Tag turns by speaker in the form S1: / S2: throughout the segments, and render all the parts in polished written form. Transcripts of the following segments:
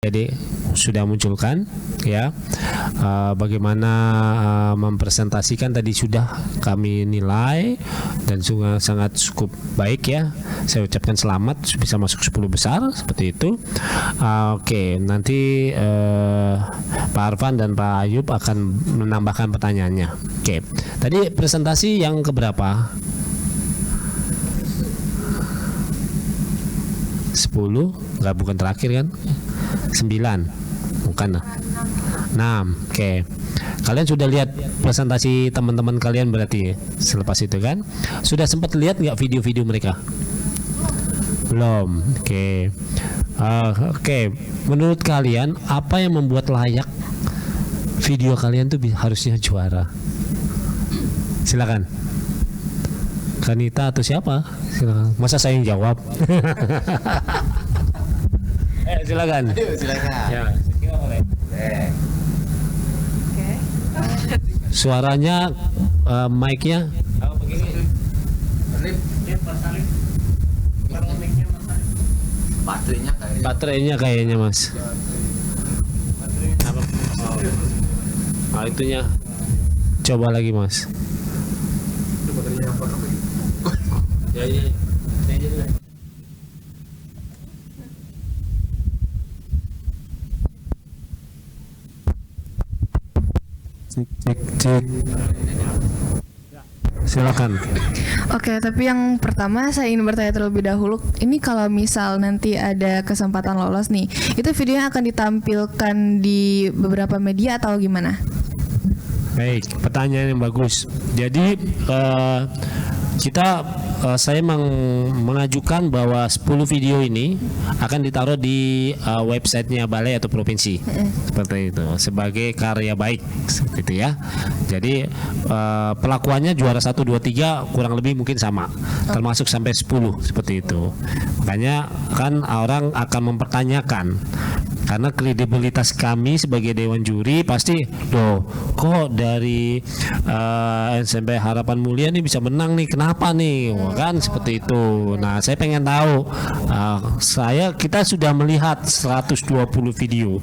S1: Jadi sudah munculkan ya, bagaimana mempresentasikan tadi sudah kami nilai dan sangat cukup baik ya. Saya ucapkan selamat bisa masuk 10 besar seperti itu. Oke, nanti Pak Arfan dan Pak Ayub akan menambahkan pertanyaannya. Oke, tadi presentasi yang keberapa? 10, nggak, bukan terakhir kan? 9, bukan 6. Oke. Kalian sudah lihat presentasi teman-teman kalian berarti selepas itu kan? Sudah sempat lihat nggak video-video mereka? Belum. Oke. Oke. Menurut kalian apa yang membuat layak video kalian tuh harusnya juara? Silakan. Kanita atau siapa? Silakan. Masa saya yang jawab? Silakan.
S2: Silakan.
S1: Ya, suaranya, mic-nya. Baterainya kayaknya Mas. Itunya. Coba lagi Mas. Ya. Cek. Silakan.
S3: Oke, tapi yang pertama saya ingin bertanya terlebih dahulu. Ini kalau misal nanti ada kesempatan lolos nih, itu videonya akan ditampilkan di beberapa media atau gimana?
S1: Baik, pertanyaan yang bagus. Jadi saya mengajukan bahwa 10 video ini akan ditaruh di websitenya balai atau provinsi seperti itu sebagai karya baik gitu ya. Jadi pelakuannya juara 1, 2, 3 kurang lebih mungkin sama, termasuk sampai 10 seperti itu. Makanya kan orang akan mempertanyakan, karena kredibilitas kami sebagai Dewan Juri pasti, kok dari SMP Harapan Mulia nih bisa menang nih, kenapa nih? Kan seperti itu. Nah, saya pengen tahu, kita sudah melihat 120 video.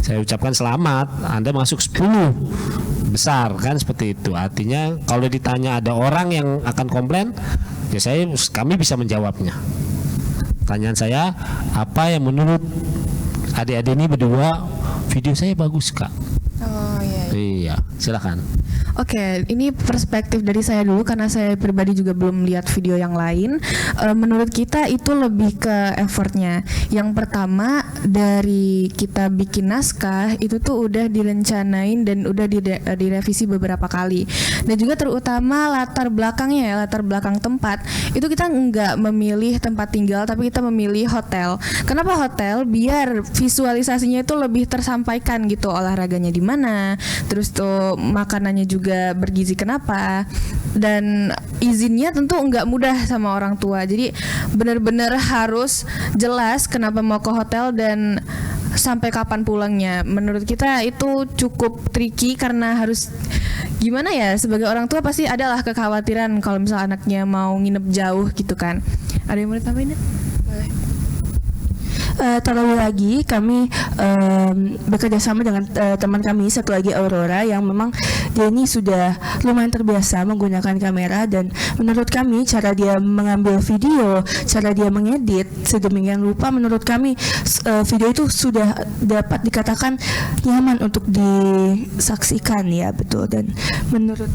S1: Saya ucapkan selamat, Anda masuk 10 besar kan seperti itu. Artinya kalau ditanya ada orang yang akan komplain, ya kami bisa menjawabnya. Pertanyaan saya, apa yang menurut adik-adik ini berdua video saya bagus Kak?
S3: Oh iya.
S1: Iya, silakan.
S3: Oke, ini perspektif dari saya dulu karena saya pribadi juga belum lihat video yang lain. Menurut kita itu lebih ke effortnya. Yang pertama dari kita bikin naskah itu tuh udah direncanain dan udah direvisi beberapa kali. Dan juga terutama latar belakangnya ya, latar belakang tempat. Itu kita nggak memilih tempat tinggal tapi kita memilih hotel. Kenapa hotel? Biar visualisasinya itu lebih tersampaikan gitu, olahraganya di mana, terus tuh makanannya juga bergizi kenapa, dan izinnya tentu nggak mudah sama orang tua. Jadi benar-benar harus jelas kenapa mau ke hotel dan sampai kapan pulangnya. Menurut kita itu cukup tricky karena harus gimana ya, sebagai orang tua pasti adalah kekhawatiran kalau misal anaknya mau nginep jauh gitu kan. Ada yang mau ditambahin? Boleh.
S4: Terlebih lagi kami bekerja sama dengan teman kami satu lagi, Aurora, yang memang dia ini sudah lumayan terbiasa menggunakan kamera, dan menurut kami cara dia mengambil video, cara dia mengedit sedemikian rupa, menurut kami video itu sudah dapat dikatakan nyaman untuk disaksikan ya, betul. Dan menurut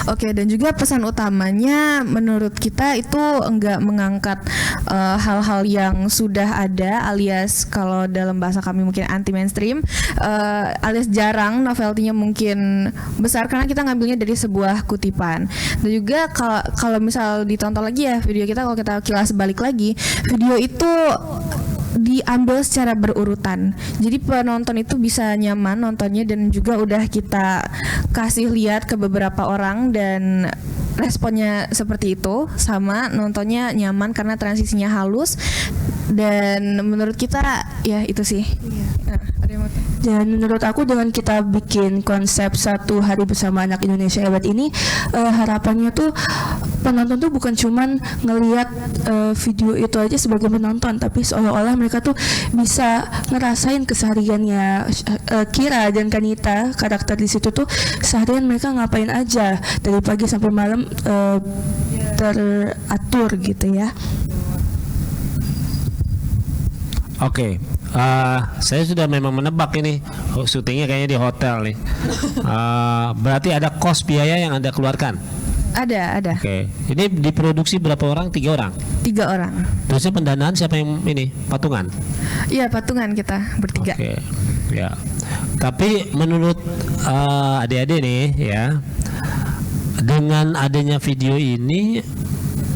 S3: Oke, dan juga pesan utamanya menurut kita itu enggak mengangkat hal-hal yang sudah ada, alias kalau dalam bahasa kami mungkin anti mainstream, alias jarang, novelty-nya mungkin besar karena kita ngambilnya dari sebuah kutipan. Dan juga kalau misal ditonton lagi ya video kita, kalau kita kilas balik lagi, video itu diambil secara berurutan. Jadi penonton itu bisa nyaman nontonnya, dan juga udah kita kasih lihat ke beberapa orang dan responnya seperti itu, sama nontonnya nyaman karena transisinya halus. Dan menurut kita ya itu sih.
S4: Dan menurut aku dengan kita bikin konsep 1 hari bersama anak Indonesia Hebat ini, harapannya tuh penonton tuh bukan cuman ngelihat video itu aja sebagai penonton, tapi seolah-olah mereka tuh bisa ngerasain kesehariannya Kira dan Kanita, karakter di situ tuh seharian mereka ngapain aja dari pagi sampai malam, teratur gitu ya.
S1: Oke, saya sudah memang menebak ini syutingnya kayaknya di hotel nih. Berarti ada kos biaya yang Anda keluarkan.
S3: Ada.
S1: Oke, ini diproduksi berapa orang? 3 orang.
S3: 3 orang.
S1: Terusnya pendanaan siapa yang ini? Patungan.
S3: Iya, patungan kita bertiga.
S1: Oke, ya. Tapi menurut adik-adik nih ya, dengan adanya video ini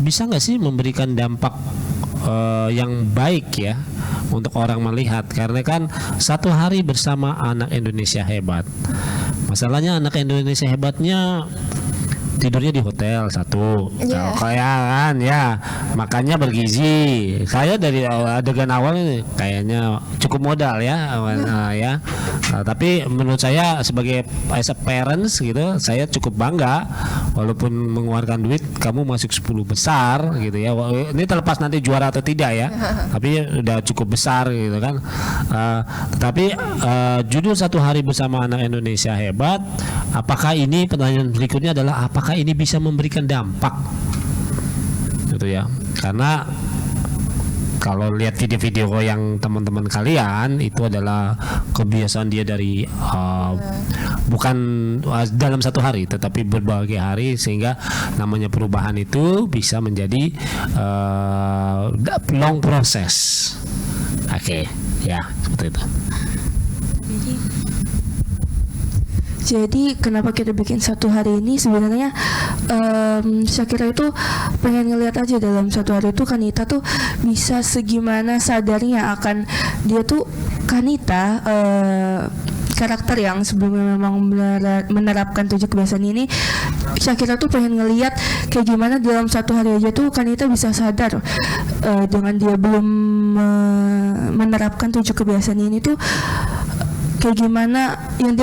S1: bisa nggak sih memberikan dampak yang baik ya untuk orang melihat, karena kan 1 hari bersama anak Indonesia hebat. Masalahnya anak Indonesia hebatnya tidurnya di hotel satu, kayak kan ya, makannya bergizi. Saya dari adegan awal ini kayaknya cukup modal ya, ya. Tapi menurut saya sebagai as a parents gitu, saya cukup bangga walaupun mengeluarkan duit, kamu masuk 10 besar gitu ya. Ini terlepas nanti juara atau tidak ya, tapi udah cukup besar gitu kan. Tetapi judul 1 hari bersama anak Indonesia hebat, apakah ini, pertanyaan berikutnya adalah apakah ini bisa memberikan dampak gitu ya, karena kalau lihat video-video yang teman-teman kalian itu adalah kebiasaan dia dari bukan dalam 1 hari tetapi berbagai hari, sehingga namanya perubahan itu bisa menjadi long proses. Oke, ya seperti itu.
S4: Jadi kenapa kita bikin 1 hari ini sebenarnya, Shakira itu pengen ngeliat aja dalam 1 hari itu Kanita tuh bisa segimana sadarnya akan dia tuh Kanita, karakter yang sebelumnya memang menerapkan 7 kebiasaan ini. Shakira tuh pengen ngeliat kayak gimana dalam 1 hari aja tuh Kanita bisa sadar dengan dia belum menerapkan 7 kebiasaan ini tuh kayak gimana yang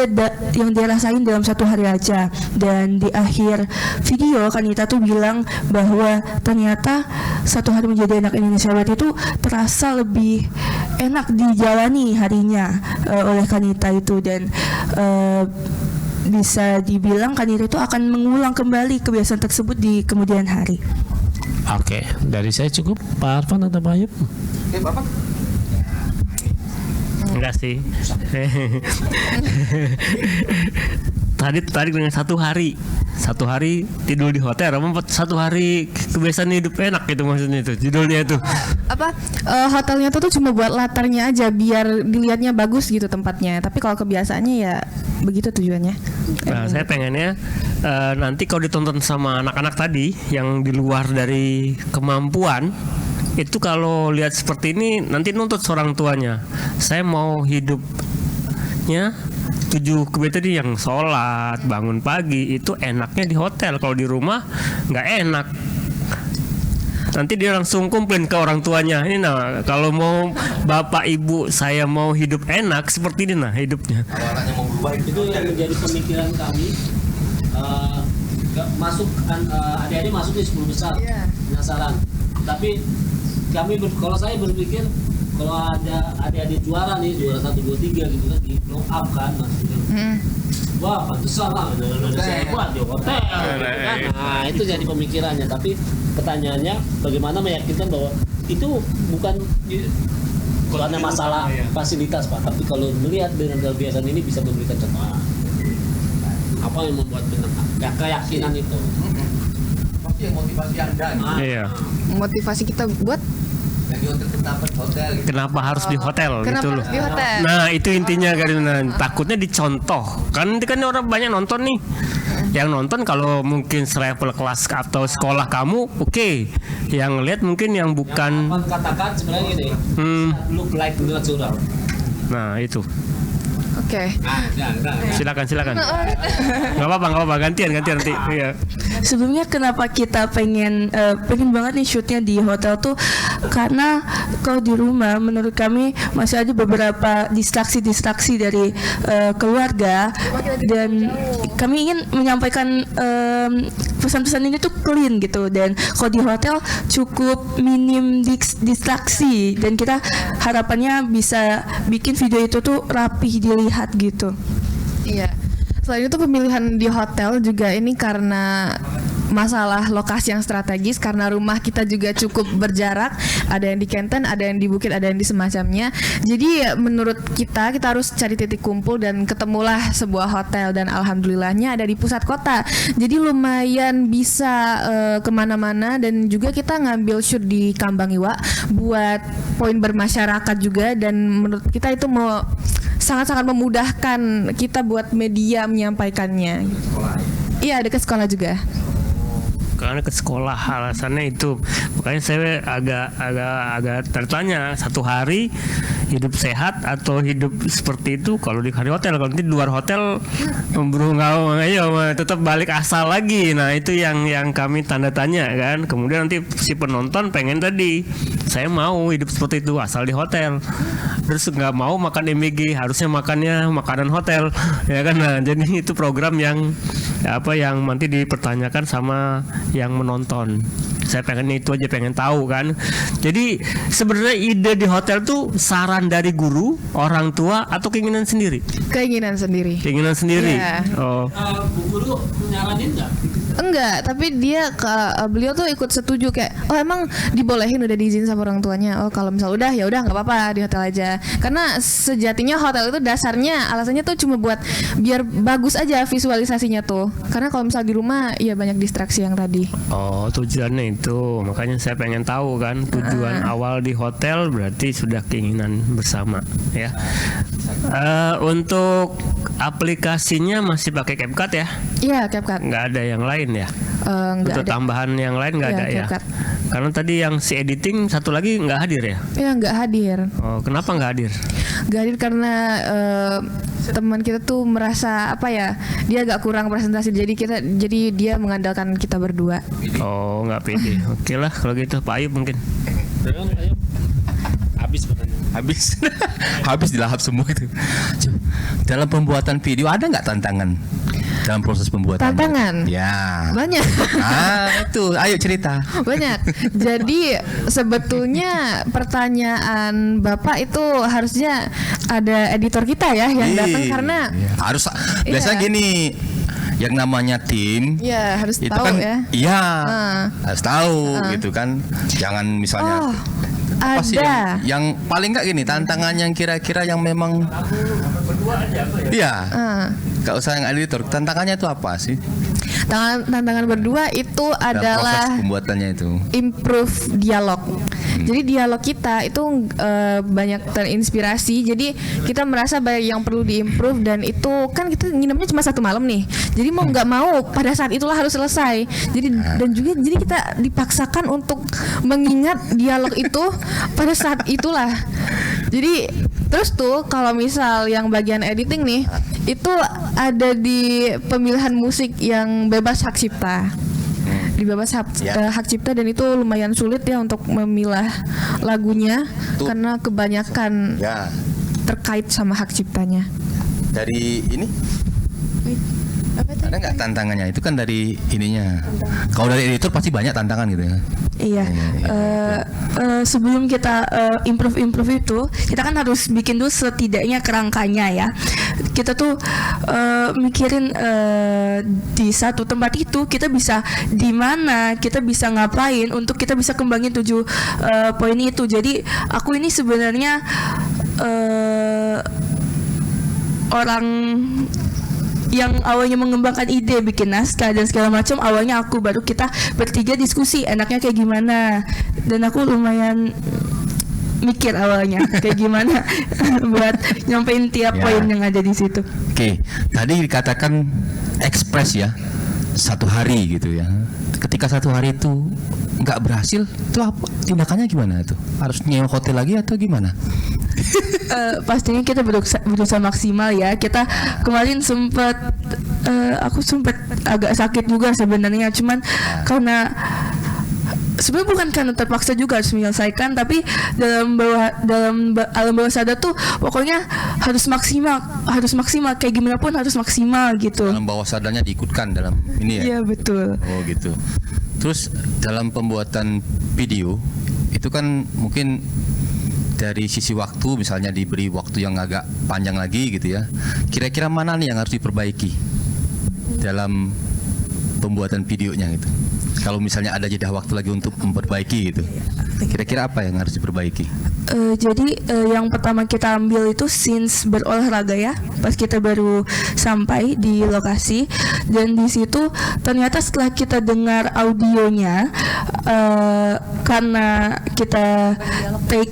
S4: dia rasain dalam 1 hari aja. Dan di akhir video Kanita tuh bilang bahwa ternyata 1 hari menjadi anak Indonesia hebat itu terasa lebih enak dijalani harinya oleh Kanita itu, dan bisa dibilang Kanita itu akan mengulang kembali kebiasaan tersebut di kemudian hari.
S1: Oke, dari saya cukup. Pak Arfan atau Pak Ayub?
S2: Oke, Bapak.
S5: Enggak sih. Tadi dengan 1 hari tidur di hotel, 1 hari kebiasaan hidup enak gitu maksudnya itu judulnya itu.
S3: Apa hotelnya tuh cuma buat latarnya aja biar dilihatnya bagus gitu tempatnya, tapi kalau kebiasaannya ya begitu tujuannya.
S5: Nah, saya pengennya nanti kalau ditonton sama anak-anak tadi yang di luar dari kemampuan itu, kalau lihat seperti ini nanti nuntut seorang tuanya, saya mau hidupnya 7 kebiasaan yang sholat, bangun pagi, itu enaknya di hotel. Kalau di rumah nggak enak. Nanti dia langsung komplain ke orang tuanya. Ini nah, kalau mau bapak ibu saya mau hidup enak seperti ini nah hidupnya.
S2: Kalau anaknya mau berubah
S1: Itu yang menjadi pemikiran kami. Adik-adik masuk di 10 besar, penasaran. Tapi kalau saya berpikir kalau ada adik-adik juara nih, juara 1, 2, 3 gitu kan, di blow up kan maksudnya. Wah, pantesan lah Indonesia hebat di hotel gitu kan. Nah, itu jadi pemikirannya. Tapi pertanyaannya bagaimana meyakinkan bahwa itu bukan karena masalah fasilitas Pak, tapi kalau melihat dengan kebiasaan ini bisa memberikan contoh. Apa yang membuat keyakinan itu?
S2: pasti yang motivasi Anda
S5: Iya.
S3: Motivasi kita buat
S2: yang di hotel kenapa di hotel gitu.
S5: Kenapa harus di hotel
S3: kenapa
S5: gitu loh.
S3: harus di hotel?
S5: Nah itu intinya karena takutnya dicontoh kan, nanti kan orang banyak nonton nih, yang nonton kalau mungkin selevel kelas atau sekolah kamu oke. Yang lihat mungkin yang bukan
S1: Yang katakan sebenarnya gini, look like natural.
S5: nah itu
S3: Oke.
S5: Silakan. Nggak apa-apa, gantian nanti. Iya.
S4: Sebelumnya kenapa kita pengen banget nih shootnya di hotel tuh karena kalau di rumah menurut kami masih ada beberapa distraksi dari keluarga dan kami ingin menyampaikan pesan-pesan ini tuh clean gitu, dan kalau di hotel cukup minim distraksi dan kita harapannya bisa bikin video itu tuh rapih dilihat gitu.
S3: Iya. Selain itu pemilihan di hotel juga ini karena masalah lokasi yang strategis, karena rumah kita juga cukup berjarak, ada yang di Kenten, ada yang di Bukit, ada yang di semacamnya. Jadi menurut kita harus cari titik kumpul dan ketemulah sebuah hotel, dan alhamdulillahnya ada di pusat kota. Jadi lumayan bisa kemana-mana, dan juga kita ngambil shoot di Kambangiwa buat poin bermasyarakat juga, dan menurut kita itu mau sangat-sangat memudahkan kita buat media menyampaikannya. Iya, dekat sekolah juga.
S5: Karena ke sekolah alasannya itu, makanya saya agak tertanya, satu hari hidup sehat atau hidup seperti itu kalau di hotel, kalau nanti di luar hotel tetap balik asal lagi. Nah itu yang kami tanda tanya kan. Kemudian nanti si penonton pengen tadi, saya mau hidup seperti itu asal di hotel, terus nggak mau makan MBG, harusnya makannya makanan hotel ya kan. Nah jadi itu program yang nanti dipertanyakan sama yang menonton. Saya pengen itu aja, pengen tahu kan. Jadi sebenarnya ide di hotel tuh saran dari guru, orang tua, atau keinginan sendiri?
S3: Keinginan sendiri.
S5: Keinginan sendiri.
S3: Iya.
S5: Oh.
S1: Bu guru nyaranin nggak?
S3: Enggak, tapi beliau tuh ikut setuju kayak, oh emang dibolehin, udah diizin sama orang tuanya. Oh kalau misal udah nggak apa-apa di hotel aja. Karena sejatinya hotel itu dasarnya alasannya tuh cuma buat biar bagus aja visualisasinya tuh. Karena kalau misal di rumah ya banyak distraksi yang tadi.
S5: Oh tujuannya itu, makanya saya pengen tahu kan tujuan awal di hotel berarti sudah keinginan bersama ya. Untuk aplikasinya masih pakai CapCut ya?
S3: Iya, CapCut.
S5: Nggak ada yang lain ya?
S3: Nggak
S5: Untuk
S3: ada.
S5: Tambahan yang lain nggak
S3: Iya,
S5: ada ya?
S3: CapCut.
S5: Karena tadi yang si editing satu lagi nggak hadir ya?
S3: Iya, nggak hadir.
S5: Oh kenapa nggak hadir?
S3: Nggak hadir karena teman kita tuh merasa dia agak kurang presentasi, jadi dia mengandalkan kita berdua.
S5: Oh nggak pede. Oke lah kalau gitu Pak Ayub mungkin.
S6: Habis dilahap semua itu. Dalam pembuatan video ada nggak tantangan dalam proses pembuatan?
S3: Tantangan?
S6: Ya.
S3: Banyak.
S6: Itu ayo cerita.
S3: Banyak. Jadi sebetulnya pertanyaan Bapak itu harusnya ada editor kita ya yang datang, karena
S6: harus biasanya gini, yang namanya tim
S3: harus
S6: itu
S3: tahu
S6: kan
S3: ya.
S6: harus tahu gitu kan. Jangan misalnya apa sih
S3: ada.
S6: yang paling nggak gini tantangan yang kira-kira yang memang nggak usah yang editor, tantangannya itu apa sih?
S3: Tantangan berdua itu
S6: Dalam
S3: adalah
S6: proses pembuatannya itu
S3: improve dialog. Jadi dialog kita itu banyak terinspirasi. Jadi kita merasa banyak yang perlu diimprove, dan itu kan kita nginepnya cuma 1 malam nih. Jadi mau nggak mau pada saat itulah harus selesai. Dan juga kita dipaksakan untuk mengingat dialog itu pada saat itulah. Jadi terus tuh kalau misal yang bagian editing nih, itu ada di pemilihan musik yang bebas hak cipta. Di bebas hak cipta, dan itu lumayan sulit ya untuk memilah lagunya karena kebanyakan terkait sama hak ciptanya.
S6: dari ini ada nggak tantangannya? Itu kan dari ininya. Kalau dari editor pasti banyak tantangan gitu ya.
S4: Iya. Sebelum kita improve itu, kita kan harus bikin dulu setidaknya kerangkanya ya. Kita tuh mikirin di satu tempat itu kita bisa di mana, kita bisa ngapain untuk kita bisa kembangin 7 poin itu. Jadi aku ini sebenarnya orang yang awalnya mengembangkan ide bikin naskah dan segala macam, awalnya aku, baru kita bertiga diskusi enaknya kayak gimana, dan aku lumayan mikir awalnya kayak gimana buat nyampein tiap poin yang ada di situ.
S6: Oke, tadi dikatakan ekspres ya, 1 hari gitu ya. Ketika 1 hari itu nggak berhasil, itu apa tindakannya gimana tuh? Harus nyewa hotel lagi atau gimana?
S4: Pastinya kita berusaha maksimal ya. Kita kemarin sempat aku sempat agak sakit juga sebenarnya, cuman karena sebenarnya bukan karena terpaksa juga harus menyelesaikan, tapi alam bawah sadar tuh pokoknya harus maksimal kayak gimana pun harus maksimal gitu.
S6: Dalam bawah sadarnya diikutkan dalam ini ya.
S4: Iya betul.
S6: Oh gitu. Terus dalam pembuatan video itu kan mungkin dari sisi waktu, misalnya diberi waktu yang agak panjang lagi gitu ya. Kira-kira mana nih yang harus diperbaiki dalam pembuatan videonya gitu? Kalau misalnya ada jeda waktu lagi untuk memperbaiki gitu, kira-kira apa yang harus diperbaiki?
S4: Jadi yang pertama kita ambil itu scenes berolahraga ya, pas kita baru sampai di lokasi, dan di situ ternyata setelah kita dengar audionya, karena kita take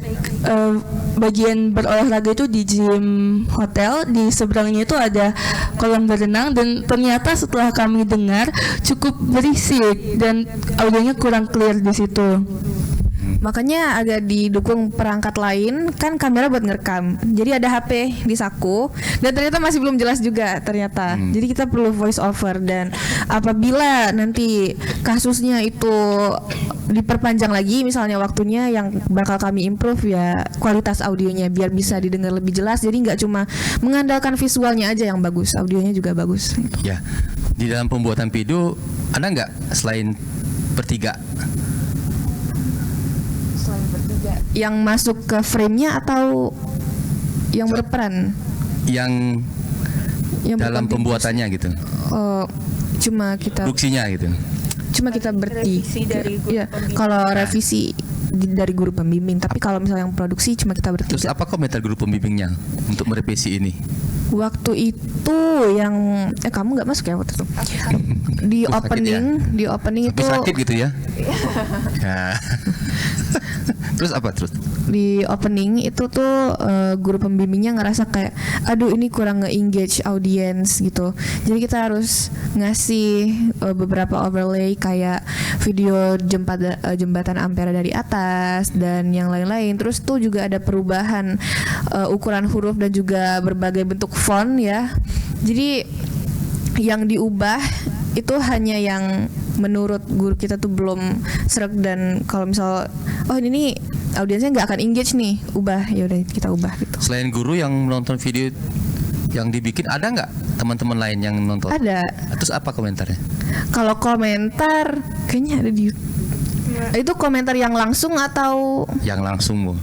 S4: bagian berolahraga itu di gym hotel, di seberangnya itu ada kolam berenang, dan ternyata setelah kami dengar cukup berisik dan audionya kurang clear di situ.
S3: Makanya agak didukung perangkat lain, kan kamera buat ngerekam. Jadi ada HP di saku dan ternyata masih belum jelas juga ternyata. Jadi kita perlu voice over, dan apabila nanti kasusnya itu diperpanjang lagi misalnya waktunya, yang bakal kami improve ya kualitas audionya biar bisa didengar lebih jelas. Jadi nggak cuma mengandalkan visualnya aja yang bagus, audionya juga bagus.
S6: Ya, di dalam pembuatan video ada nggak selain bertiga?
S3: Yang masuk ke frame-nya atau yang berperan?
S6: Yang dalam
S3: bukan
S6: pembuatannya gitu,
S3: cuma kita
S6: produksinya gitu.
S3: bertiga. Ya, kalau revisi dari guru pembimbing, tapi kalau misalnya yang produksi cuma kita
S6: Terus
S3: bertiga.
S6: apa komentar guru pembimbingnya untuk merevisi ini?
S3: Waktu itu yang kamu nggak masuk ya waktu itu di
S6: Sakit
S3: opening,
S6: ya?
S3: di opening
S6: Sampai
S3: itu
S6: sakit gitu ya? Ya. Terus apa terus?
S3: di opening itu tuh guru pembimbingnya ngerasa kayak aduh ini kurang nge-engage audience gitu. Jadi kita harus ngasih beberapa overlay kayak video jembatan Ampera dari atas dan yang lain-lain. Terus tuh juga ada perubahan ukuran huruf dan juga berbagai bentuk font ya. Jadi yang diubah itu hanya yang menurut guru kita tuh belum sreg, dan kalau misal ini nih audiensnya nggak akan engage nih, ubah, ya udah kita ubah gitu.
S6: Selain guru yang menonton video yang dibikin, ada nggak teman-teman lain yang nonton?
S3: Ada.
S6: Terus apa komentarnya?
S3: Kalau komentar kayaknya ada di itu komentar yang langsung atau
S6: Yang langsung Bu.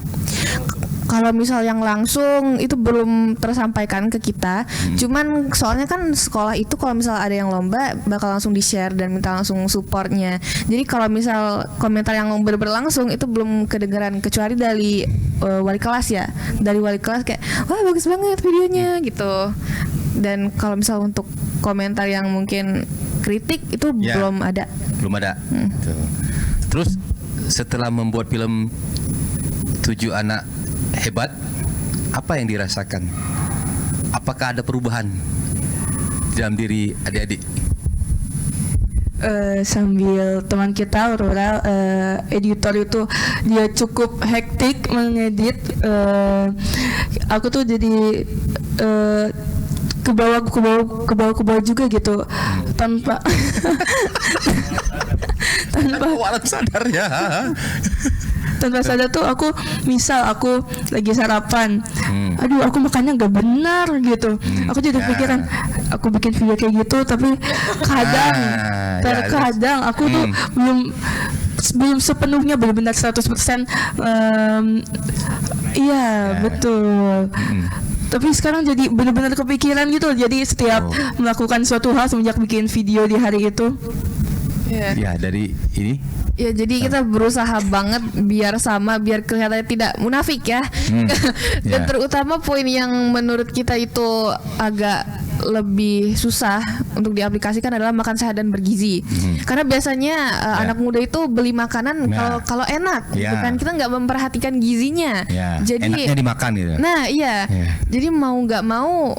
S3: kalau misal yang langsung itu belum tersampaikan ke kita. Cuman soalnya kan sekolah itu kalau misal ada yang lomba bakal langsung di-share dan minta langsung supportnya. Jadi kalau misal komentar yang berlangsung itu belum kedengeran kecuali dari wali kelas ya. Dari wali kelas kayak wah bagus banget videonya gitu. Dan kalau misal untuk komentar yang mungkin kritik itu
S6: Ya.
S3: belum ada.
S6: Belum ada. Tuh. Terus setelah membuat film 7 Anak Hebat, apa yang dirasakan? Apakah ada perubahan di dalam diri adik-adik?
S4: Sambil teman kita Aurora editor itu dia cukup hektik mengedit, aku tuh jadi ke bawah juga gitu tanpa
S6: Walau sadar ya.
S4: tanpa sadar tuh aku lagi sarapan, aduh aku makannya nggak benar gitu, aku jadi pikiran aku bikin video kayak gitu tapi terkadang aku tuh belum sepenuhnya benar-benar 100% iya betul. Tapi sekarang jadi benar-benar kepikiran gitu, jadi setiap melakukan suatu hal semenjak bikin video di hari itu.
S6: Ya dari ini.
S3: Ya jadi kita berusaha banget biar sama, biar kelihatannya tidak munafik ya. Dan
S6: Ya.
S3: terutama poin yang menurut kita itu agak lebih susah untuk diaplikasikan adalah makan sehat dan bergizi. Karena biasanya anak muda itu beli makanan
S6: Nah.
S3: kalau enak, gitu
S6: Ya.
S3: kan, kita nggak memperhatikan gizinya.
S6: Ya.
S3: Jadi
S6: Enaknya dimakan gitu.
S3: nah iya,
S6: Ya.
S3: jadi mau nggak mau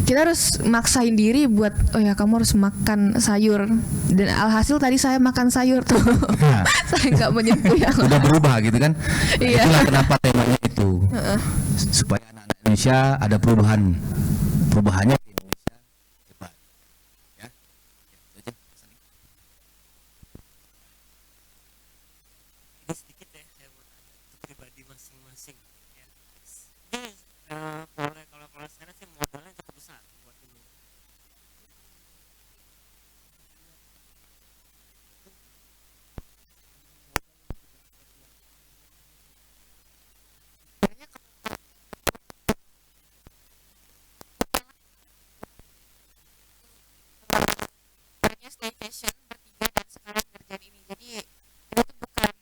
S3: kita harus maksain diri buat kamu harus makan sayur, dan alhasil tadi saya makan sayur tuh.
S6: Nah.
S3: Saya nggak menyentuh yang
S6: Udah berubah gitu kan. Nah,
S3: Iya.
S6: itulah kenapa temanya itu supaya Indonesia ada perubahannya di Indonesia hebat ya. Itu aja.
S5: Ini sedikit deh saya mau tanya untuk pribadi masing-masing ya. Ini kalau saya sih modalnya cukup besar buat ini.
S7: sebenarnya staycation bertiga dan sekarang ngerjain ini. Jadi ini tuh bukan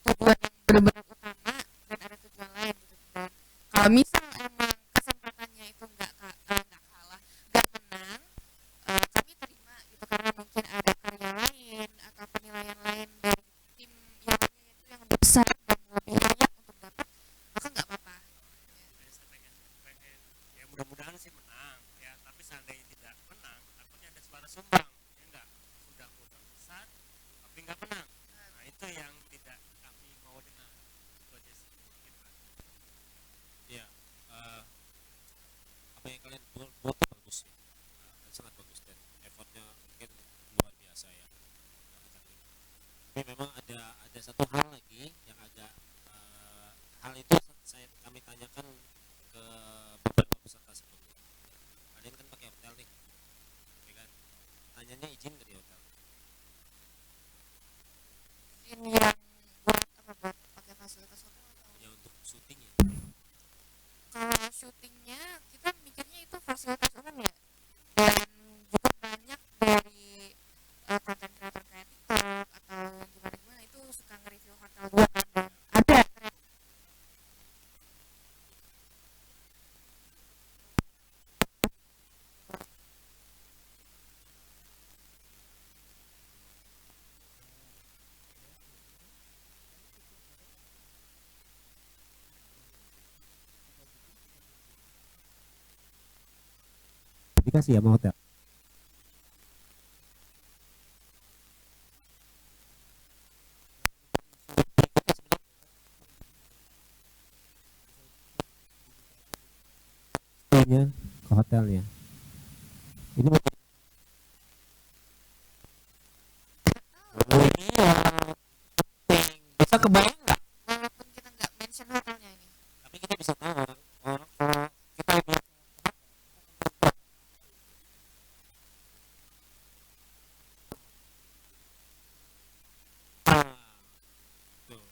S7: tujuan yang benar-benar utama dan ada tujuan lain gitu. Dan kalau misal emang kesempatannya itu nggak kalah, nggak menang, kami terima gitu karena mungkin ada karya lain atau penilaian lain dari tim yang lainnya itu yang lebih besar dan lebih layak untuk dapat, maka nggak apa-apa.
S5: Saya pengen ya mudah-mudahan sih menang ya, tapi seandainya tidak menang takutnya ada suara sumbang ya enggak, sudah modal besar tapi nggak menang. Nah itu yang tidak kami mau dengar. Itu aja sih.
S1: Ya, apa yang kalian buat itu bagus ya, sangat bagus dan effortnya mungkin luar biasa ya. Tapi memang ada satu hal lagi yang agak hal itu kami tanyakan ke beberapa peserta sebelumnya. Kalian kan pakai hotel nih, ya kan? Tanyanya izin dari hotel.
S7: Ini yang buat apa, buat pakai fasilitas hotel atau
S1: Ya untuk syutingnya.
S7: kalau syutingnya kita mikirnya itu fasilitas umum ya, dan juga banyak dari konten kreator kayak TikTok atau yang gimana itu suka nge-review hotel juga kan, dan ada
S1: Dikasih ya sama hotel. Ke hotelnya. Ini bisa kebayang nggak?
S7: walaupun kita nggak mention hotelnya ini.
S1: Tapi kita bisa tahu orang kalau kita lebih tuh,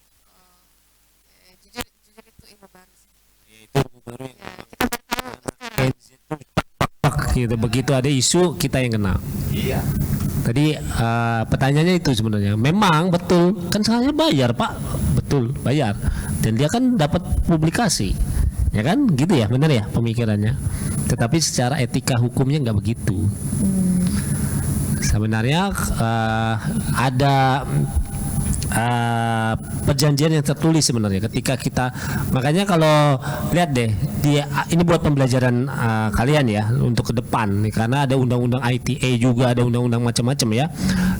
S7: Jujur itu ilmu baru sih.
S1: ya itu ilmu baru yang
S7: Ya,
S1: memang
S7: kita baru tahu sekarang.
S1: gitu. Begitu ada isu kita yang kena.
S2: Iya.
S1: Tadi pertanyaannya itu sebenarnya memang betul kan, saya bayar Pak, betul bayar, dan dia kan dapat publikasi, ya kan, gitu ya, benar ya pemikirannya. Tetapi secara etika hukumnya nggak begitu. Sebenarnya ada perjanjian yang tertulis sebenarnya ketika kita, makanya kalau lihat deh ini buat pembelajaran kalian ya untuk ke depan nih, karena ada undang-undang ITA juga, ada undang-undang macam-macam ya,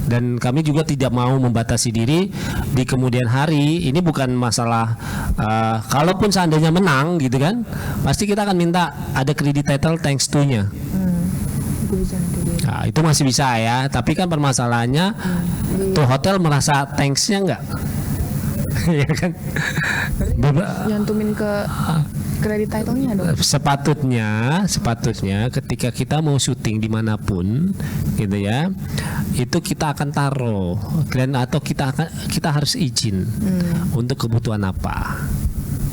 S1: dan kami juga tidak mau membatasi diri di kemudian hari. Ini bukan masalah kalaupun seandainya menang gitu kan, pasti kita akan minta ada credit title thanks to nya. Nah, itu masih bisa ya, tapi kan permasalahannya tuh hotel merasa thanks-nya enggak? Ya kan?
S3: Nyantumin ke kredit title-nya dong.
S1: Sepatutnya ketika kita mau syuting dimanapun gitu ya, itu kita akan taruh atau kita harus izin untuk kebutuhan apa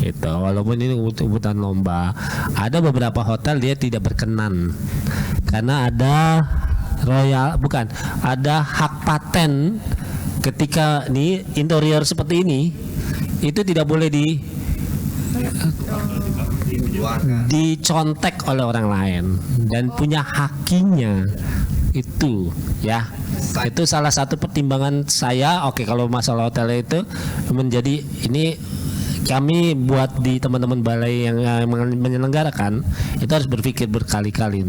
S1: gitu. Walaupun ini kebutuhan lomba, ada beberapa hotel dia tidak berkenan karena ada ada hak paten ketika nih interior seperti ini itu tidak boleh dicontek oleh orang lain dan punya hakinya itu ya. Itu salah satu pertimbangan saya. Oke, kalau masalah hotel itu menjadi ini kami buat di teman-teman balai yang menyelenggarakan itu harus berpikir berkali-kali.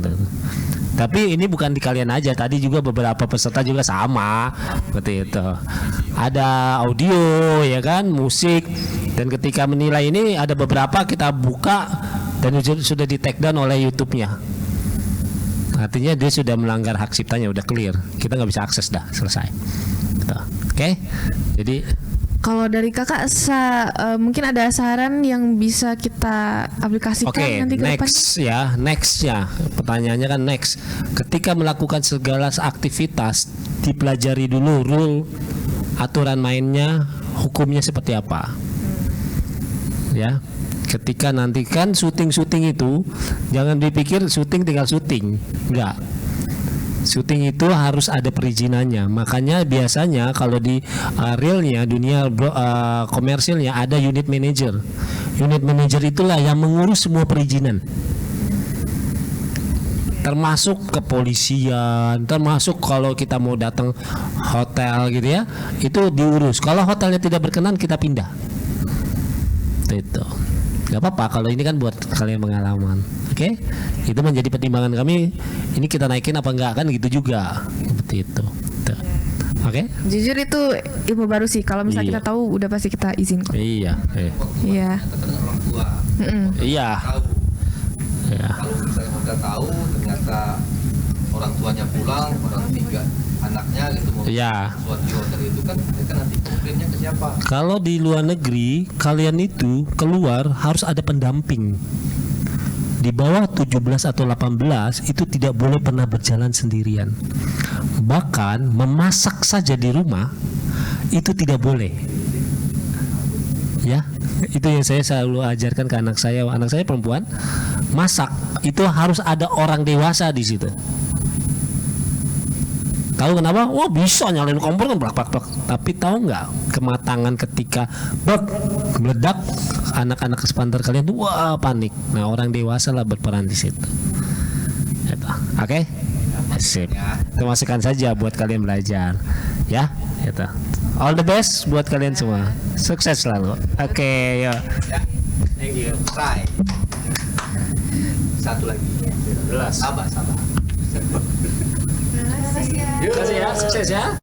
S1: Tapi ini bukan di kalian aja, tadi juga beberapa peserta juga sama seperti itu. Ada audio ya kan, musik, dan ketika menilai ini ada beberapa kita buka dan sudah di take down oleh YouTube-nya. Artinya dia sudah melanggar hak ciptanya, udah clear. Kita nggak bisa akses, dah selesai. Gitu. Oke, jadi
S3: Kalau dari kakak, mungkin ada saran yang bisa kita aplikasikan
S1: oke,
S3: nanti ke depan?
S1: nextnya pertanyaannya kan next. Ketika melakukan segala aktivitas, dipelajari dulu rule, aturan mainnya, hukumnya seperti apa. Ya, ketika nanti kan syuting itu, jangan dipikir syuting tinggal syuting, enggak. Syuting itu harus ada perizinannya. Makanya biasanya kalau di realnya dunia komersilnya ada unit manager. Unit manager itulah yang mengurus semua perizinan. Termasuk kepolisian, termasuk kalau kita mau datang hotel gitu ya, itu diurus. Kalau hotelnya tidak berkenan kita pindah. Itu. Gak apa-apa kalau ini kan buat kalian pengalaman. Oke? Itu menjadi pertimbangan kami. Ini kita naikin apa enggak kan gitu juga. Seperti itu. Tuh. Oke?
S3: Jujur itu ilmu baru sih. Kalau misalnya
S1: Iya.
S3: kita tahu, udah pasti kita izin kok.
S1: Iya.
S3: Iya.
S2: Katakan orang tua
S1: Iya.
S2: tahu.
S1: Iya.
S2: Kalau misalnya hotel tahu, ternyata orang tuanya pulang, orang tiga anaknya gitu mau
S1: Iya.
S2: sesuatu di hotel itu kan, mereka nanti komplainnya ke siapa?
S1: Kalau di luar negeri kalian itu keluar harus ada pendamping. Di bawah 17 atau 18 itu tidak boleh pernah berjalan sendirian. Bahkan memasak saja di rumah itu tidak boleh. Ya, itu yang saya selalu ajarkan ke anak saya. Anak saya perempuan, masak itu harus ada orang dewasa di situ. Tahu kenapa? Wah, bisa nyalain kompor kan blak. Tapi tahu nggak kematangan ketika meledak, anak-anak sepantar kalian tuh wah panik. Nah, orang dewasa lah berperan di situ. Gitu. Oke? Sip. Itu masukan saja buat kalian belajar. Ya, gitu. All the best buat kalian semua. Sukses selalu. Oke, yuk.
S2: Thank you. Try. Satu lagi. Sabar.
S1: Terima kasih ya, sukses ya.